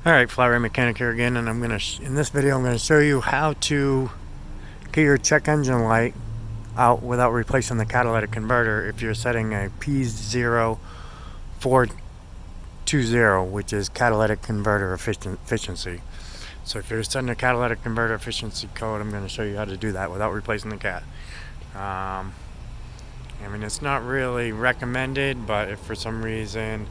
Alright, Flat Rate Mechanic here again, and in this video I'm going to show you how to get your check engine light out without replacing the catalytic converter if you're setting a P0420, which is catalytic converter efficiency. So if you're setting a catalytic converter efficiency code, I'm going to show you how to do that without replacing the cat. I mean, it's not really recommended, but if for some reason,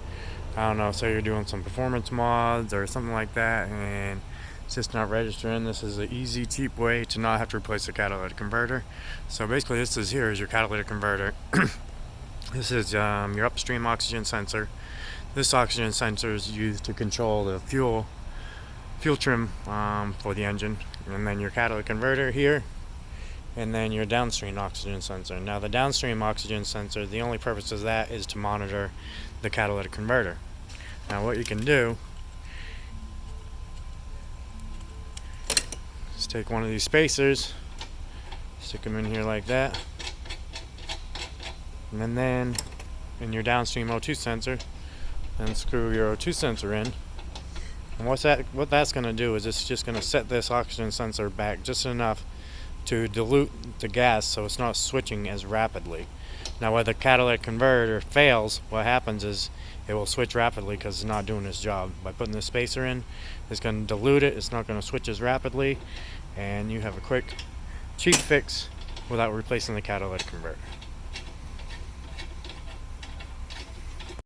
I don't know, say you're doing some performance mods or something like that and it's just not registering, this is an easy, cheap way to not have to replace the catalytic converter. So basically here is your catalytic converter. This is your upstream oxygen sensor. This oxygen sensor is used to control the fuel trim for the engine, and then your catalytic converter here, and then your downstream oxygen sensor. Now the downstream oxygen sensor, the only purpose of that is to monitor the catalytic converter. Now what you can do is take one of these spacers, stick them in here like that, and then in your downstream O2 sensor, and screw your O2 sensor in. And what that's going to do is it's just going to set this oxygen sensor back just enough to dilute the gas so it's not switching as rapidly. Now when the catalytic converter fails, what happens is it will switch rapidly because it's not doing its job. By putting the spacer in, it's going to dilute it, it's not going to switch as rapidly, and you have a quick, cheap fix without replacing the catalytic converter.